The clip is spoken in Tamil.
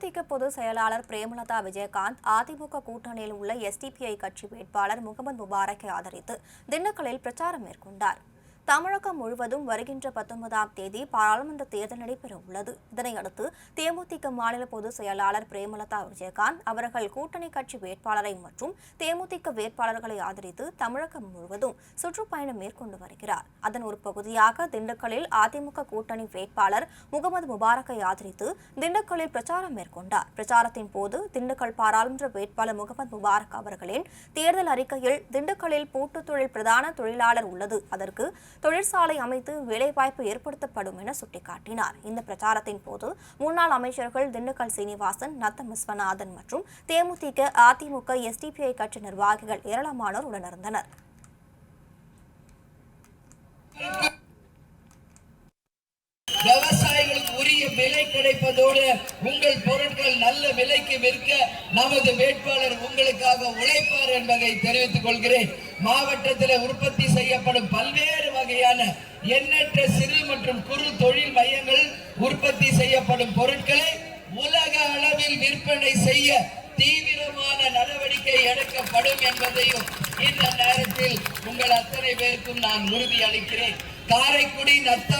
தேமுதிக பொதுச் செயலாளர் பிரேமலதா விஜயகாந்த் அதிமுக கூட்டணியில் உள்ள எஸ்டிபிஐ கட்சி வேட்பாளர் முகமது முபாரக்கை ஆதரித்து திண்டுக்கல்லில் பிரச்சாரம் மேற்கொண்டார். தமிழகம் முழுவதும் வருகின்ற 19ஆம் தேதி பாராளுமன்ற தேர்தல் நடைபெற உள்ளது. இதனையடுத்து தேமுதிக மாநில பொதுச் செயலாளர் பிரேமலதா விஜயகாந்த் அவர்கள் கூட்டணி கட்சி வேட்பாளரை மற்றும் தேமுதிக வேட்பாளர்களை ஆதரித்து தமிழகம் முழுவதும் சுற்றுப்பயணம் மேற்கொண்டு வருகிறார். அதன் ஒரு பகுதியாக திண்டுக்கல்லில் அதிமுக கூட்டணி வேட்பாளர் முகமது முபாரக்கை ஆதரித்து திண்டுக்கல்லில் பிரச்சாரம் மேற்கொண்டார். பிரச்சாரத்தின் போது திண்டுக்கல் பாராளுமன்ற வேட்பாளர் முகமது முபாரக் அவர்களின் தேர்தல் அறிக்கையில் திண்டுக்கல்லில் பூட்டுத் தொழில் பிரதான தொழிலாளர் உள்ளது, அதற்கு தொழிற்சாலை அமைத்து வேலைவாய்ப்பு ஏற்படுத்தப்படும் என சுட்டிக்காட்டினார். இந்த பிரச்சாரத்தின் போது முன்னாள் அமைச்சர்கள் திண்டுக்கல் சீனிவாசன், நத்தம் விஸ்வநாதன் மற்றும் தேமுதிக, அதிமுக, எஸ்டிபிஐ கட்சி நிர்வாகிகள் ஏராளமானோர் உடனிருந்தனர். விவசாயிகளுக்கு உரிய விலை கிடைப்பதோடு உங்கள் பொருட்கள் நல்ல விலைக்கு விற்க நமது வேட்பாளர் உங்களுக்காக உழைப்பார் என்பதை தெரிவித்துக் கொள்கிறேன். மாவட்டத்தில் உற்பத்தி செய்யப்படும் பல்வேறு வகையான எண்ணற்ற சிறு மற்றும் குறு தொழில் மையங்கள் உற்பத்தி செய்யப்படும் பொருட்களை உலக அளவில் விற்பனை செய்ய தீவிரமான நடவடிக்கை எடுக்கப்படும் என்பதையும் இந்த நேரத்தில் உங்கள் அத்தனை பேருக்கும் நான் உறுதி அளிக்கிறேன். காரைக்குடி, நத்தம்